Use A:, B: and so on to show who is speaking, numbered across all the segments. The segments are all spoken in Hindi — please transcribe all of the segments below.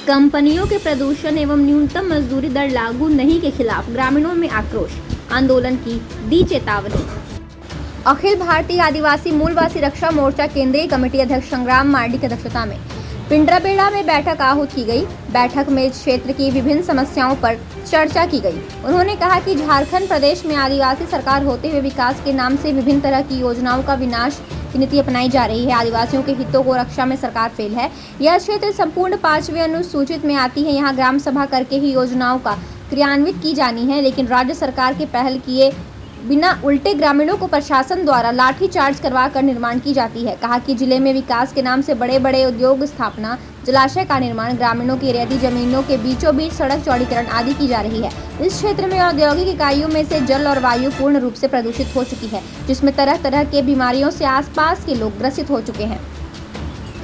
A: कंपनियों के प्रदूषण एवं न्यूनतम मजदूरी दर लागू नहीं के खिलाफ ग्रामीणों में आक्रोश, आंदोलन की दी चेतावनी। अखिल भारतीय आदिवासी मूलवासी रक्षा मोर्चा केंद्रीय कमेटी अध्यक्ष संग्राम मार्डी की अध्यक्षता में पिंडराबेड़ा में बैठक आहूत की गई। बैठक में क्षेत्र की विभिन्न समस्याओं पर चर्चा की गई। उन्होंने कहा कि झारखंड प्रदेश में आदिवासी सरकार होते हुए विकास के नाम से विभिन्न तरह की योजनाओं का विनाश की नीति अपनाई जा रही है। आदिवासियों के हितों को रक्षा में सरकार फेल है। यह क्षेत्र संपूर्ण 5वें अनुसूचित में आती है। यहाँ ग्राम सभा करके ही योजनाओं का क्रियान्वित की जानी है, लेकिन राज्य सरकार के पहल किए बिना उल्टे ग्रामीणों को प्रशासन द्वारा लाठी चार्ज करवा कर निर्माण की जाती है। कहा कि जिले में विकास के नाम से बड़े बड़े उद्योग स्थापना, जलाशय का निर्माण, ग्रामीणों की रियायती जमीनों के बीचों बीच सड़क चौड़ीकरण आदि की जा रही है। इस क्षेत्र में औद्योगिक इकाइयों में से जल और वायु पूर्ण रूप से प्रदूषित हो चुकी है, जिसमें तरह तरह के बीमारियों से आसपास के लोग ग्रसित हो चुके हैं।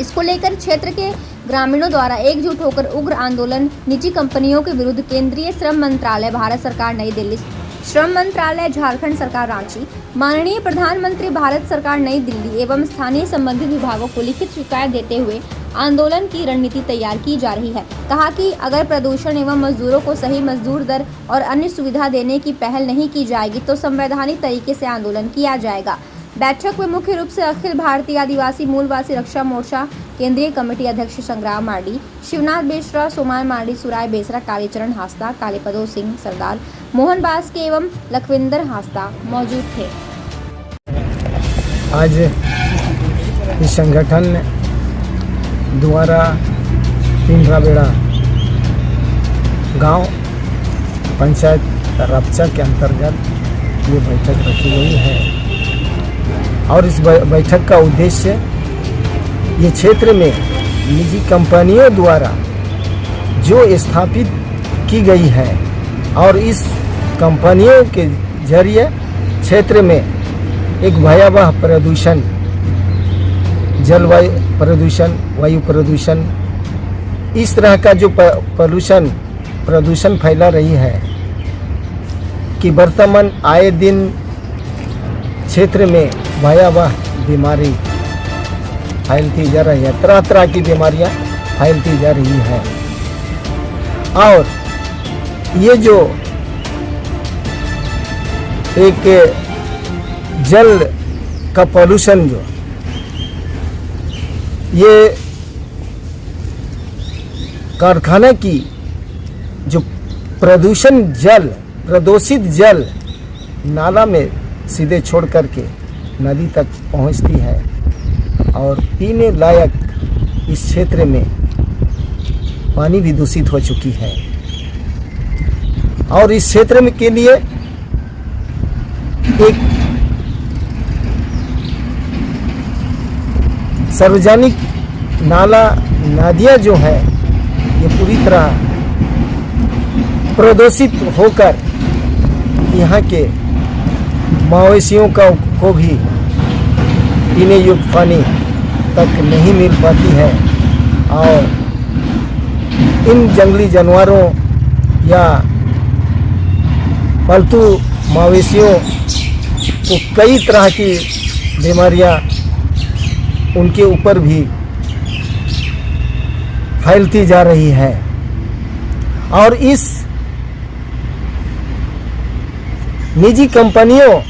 A: इसको लेकर क्षेत्र के ग्रामीणों द्वारा एकजुट होकर उग्र आंदोलन निजी कंपनियों के विरुद्ध केंद्रीय श्रम मंत्रालय भारत सरकार नई दिल्ली, श्रम मंत्रालय झारखंड सरकार रांची, माननीय प्रधानमंत्री भारत सरकार नई दिल्ली एवं स्थानीय संबंधित विभागों को लिखित शिकायत देते हुए आंदोलन की रणनीति तैयार की जा रही है। कहा कि अगर प्रदूषण एवं मजदूरों को सही मजदूर दर और अन्य सुविधा देने की पहल नहीं की जाएगी तो संवैधानिक तरीके से आंदोलन किया जाएगा। बैठक में मुख्य रूप से अखिल भारतीय आदिवासी मूलवासी रक्षा मोर्चा केंद्रीय कमेटी अध्यक्ष संग्राम मार्डी, शिवनाथ बेसरा, सोमान मार्डी, सुराय बेसरा, कालीचरण हांसदा, कालीपदो सिंह सरदार, मोहन बास्के एवं लखविंदर हांसदा मौजूद थे।
B: आज इस संगठन द्वारा पिंडराबेड़ा गांव पंचायत रपचा के अंतर्गत ये बैठक रखी गई है और इस बैठक का उद्देश्य ये क्षेत्र में निजी कंपनियों द्वारा जो स्थापित की गई है और इस कंपनियों के जरिए क्षेत्र में एक भयावह प्रदूषण, जलवायु प्रदूषण, वायु प्रदूषण, इस तरह का जो प्रदूषण फैला रही है कि वर्तमान आए दिन क्षेत्र में भयावह बीमारी फैलती जा रही है, तरह तरह की बीमारियां फैलती जा रही है। और ये जो एक जल का पॉल्यूशन, जो ये कारखाना की जो प्रदूषित जल नाला में सीधे छोड़ करके नदी तक पहुंचती है और पीने लायक इस क्षेत्र में पानी भी दूषित हो चुकी है। और इस क्षेत्र में के लिए एक सार्वजनिक नाला नदियां जो है ये पूरी तरह प्रदूषित होकर यहाँ के मवेशियों को भी पीने योग्य पानी तक नहीं मिल पाती है और इन जंगली जानवरों या पालतू मवेशियों को कई तरह की बीमारियां उनके ऊपर भी फैलती जा रही है। और इस निजी कंपनियों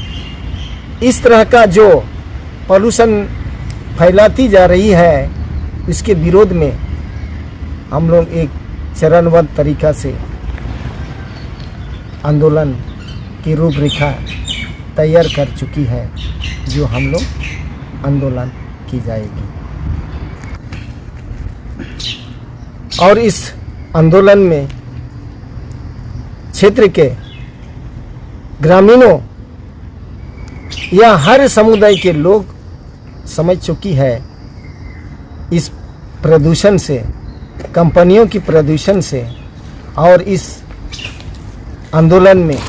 B: इस तरह का जो पॉल्यूशन फैलाती जा रही है, इसके विरोध में हम लोग एक चरणबद्ध तरीका से आंदोलन की रूपरेखा तैयार कर चुकी है, जो हम लोग आंदोलन की जाएगी। और इस आंदोलन में क्षेत्र के ग्रामीणों या हर समुदाय के लोग समझ चुकी है इस प्रदूषण से, कंपनियों की प्रदूषण से। और इस आंदोलन में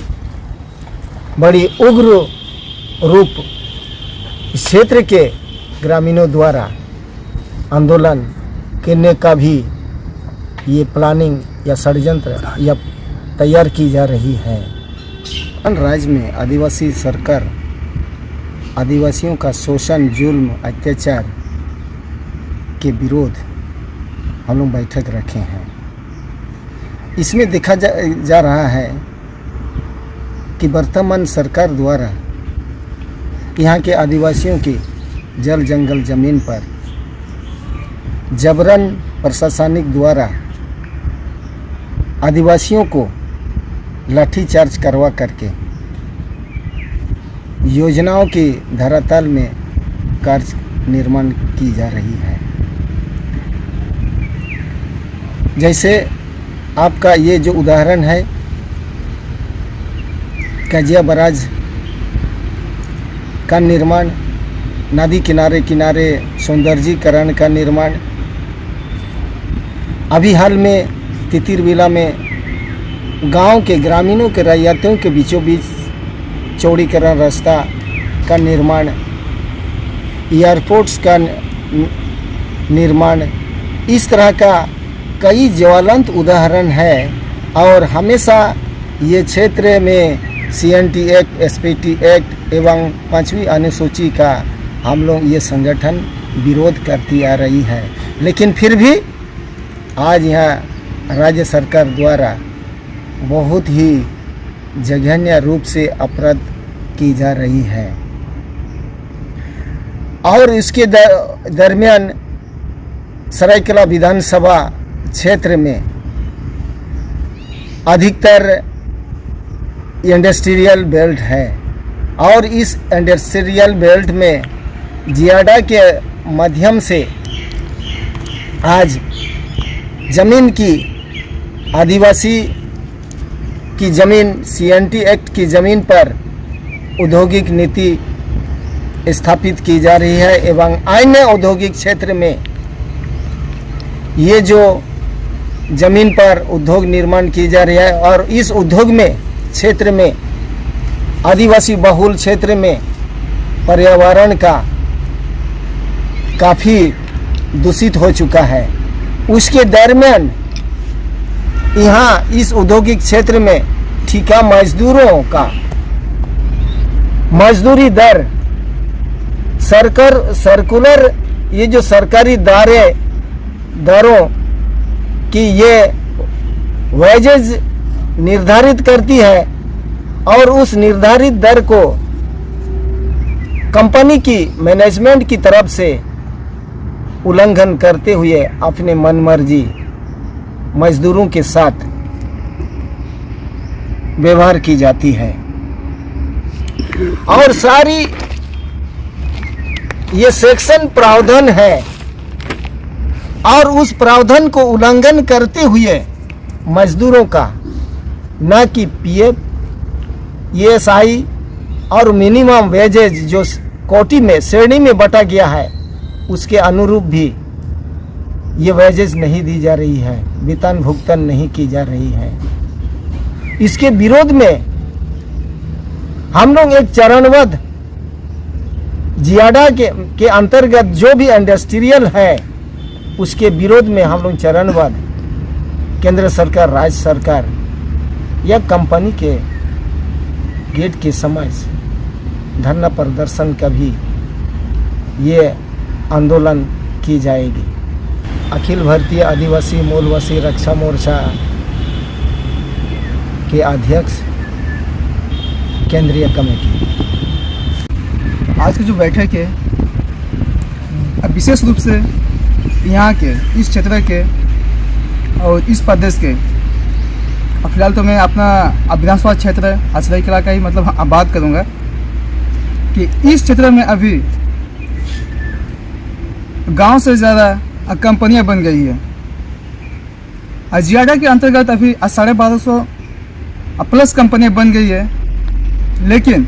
B: बड़ी उग्र रूप इस क्षेत्र के ग्रामीणों द्वारा आंदोलन करने का भी ये प्लानिंग या षड्यंत्र या तैयार की जा रही है। राज्य में आदिवासी सरकार आदिवासियों का शोषण, जुल्म, अत्याचार के विरोध हम लोग बैठक रखे हैं। इसमें देखा जा रहा है कि वर्तमान सरकार द्वारा यहाँ के आदिवासियों की जल जंगल ज़मीन पर जबरन प्रशासनिक द्वारा आदिवासियों को लाठीचार्ज करवा करके योजनाओं की धरातल में कार्य निर्माण की जा रही है। जैसे आपका ये जो उदाहरण है कजिया बराज का निर्माण, नदी किनारे किनारे सौंदर्यीकरण का निर्माण, अभी हाल में तितिरबिला में गांव के ग्रामीणों के रैयतों के बीचों बीच चौड़ीकरण रास्ता का निर्माण, एयरपोर्ट्स का निर्माण, इस तरह का कई ज्वलंत उदाहरण है। और हमेशा ये क्षेत्र में CNT एक्ट, SPT एक्ट एवं 5वीं अनुसूची का हम लोग ये संगठन विरोध करती आ रही है, लेकिन फिर भी आज यहाँ राज्य सरकार द्वारा बहुत ही जघन्य रूप से अपराध की जा रही है। और इसके दरमियान सरायकेला विधानसभा क्षेत्र में अधिकतर इंडस्ट्रियल बेल्ट है और इस इंडस्ट्रियल बेल्ट में जियाडा के माध्यम से आज ज़मीन की आदिवासी की ज़मीन CNT एक्ट की ज़मीन पर औद्योगिक नीति स्थापित की जा रही है एवं अन्य औद्योगिक क्षेत्र में ये जो ज़मीन पर उद्योग निर्माण की जा रही है और इस उद्योग में क्षेत्र में आदिवासी बहुल क्षेत्र में पर्यावरण का काफ़ी दूषित हो चुका है। उसके दरमियान यहाँ इस औद्योगिक क्षेत्र में ठेका मजदूरों का मजदूरी दर सर्कुलर ये जो सरकारी दरों की ये वेजेज निर्धारित करती है और उस निर्धारित दर को कंपनी की मैनेजमेंट की तरफ से उल्लंघन करते हुए अपने मनमर्जी मजदूरों के साथ व्यवहार की जाती है। और सारी ये सेक्शन प्रावधान है और उस प्रावधान को उल्लंघन करते हुए मजदूरों का न कि PF, ESI और मिनिमम वेजेज जो कोटि में श्रेणी में बटा गया है उसके अनुरूप भी ये वेजेज नहीं दी जा रही है, वेतन भुगतान नहीं की जा रही है। इसके विरोध में हम लोग एक चरणबद्ध जियाडा के अंतर्गत जो भी इंडस्ट्रियल है उसके विरोध में हम लोग चरणबद्ध केंद्र सरकार, राज्य सरकार या कंपनी के गेट के समक्ष धरना प्रदर्शन का भी ये आंदोलन की जाएगी। अखिल भारतीय आदिवासी मूलवासी रक्षा मोर्चा के अध्यक्ष, केंद्रीय कमेटी।
C: आज की जो बैठक है अब विशेष रूप से यहाँ के इस क्षेत्र के और इस प्रदेश के, फिलहाल तो मैं अपना विधानसभा क्षेत्र सरायकेला का ही मतलब बात करूँगा कि इस क्षेत्र में अभी गांव से ज़्यादा कंपनियां बन गई है। जियाडा के अंतर्गत अभी 1250 प्लस कंपनियां बन गई है, लेकिन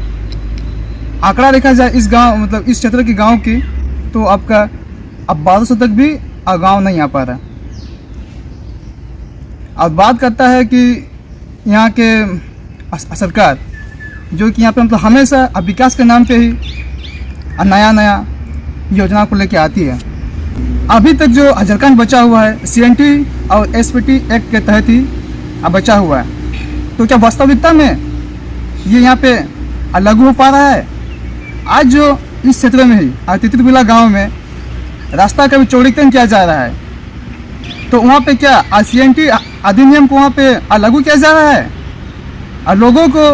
C: आंकड़ा देखा जाए इस गांव मतलब इस क्षेत्र के गांव की तो आपका अब 1200 तक भी गांव नहीं आ पा रहा। अब बात करता है कि यहाँ के सरकार जो कि यहाँ पे मतलब हमेशा अब विकास के नाम पे ही नया योजना को लेके आती है। अभी तक जो झारखंड बचा हुआ है CNT और SPT एक्ट के तहत ही बचा हुआ है, तो क्या वास्तविकता में ये यहाँ पे लागू हो पा रहा है? आज जो इस क्षेत्र में ही तितिरबिला गांव में रास्ता का भी चौड़ीकरण किया जा रहा है, तो वहाँ पे क्या CNT अधिनियम को वहाँ पे लागू किया जा रहा है और लोगों को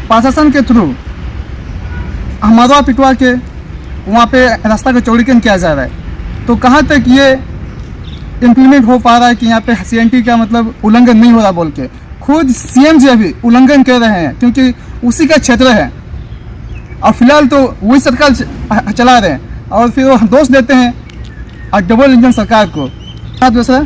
C: प्रशासन के थ्रू हमारा पिटवा के वहाँ पे रास्ता का चौड़ीकरण किया जा रहा है। तो कहाँ तक ये इम्प्लीमेंट हो पा रहा है कि यहाँ पे CNT का मतलब उल्लंघन नहीं हो रहा बोल के खुद CM जी अभी उल्लंघन कर रहे हैं, क्योंकि उसी का क्षेत्र है और फिलहाल तो वही सरकार चला रहे हैं और फिर वो दोष देते हैं और डबल इंजन सरकार को। दूसरा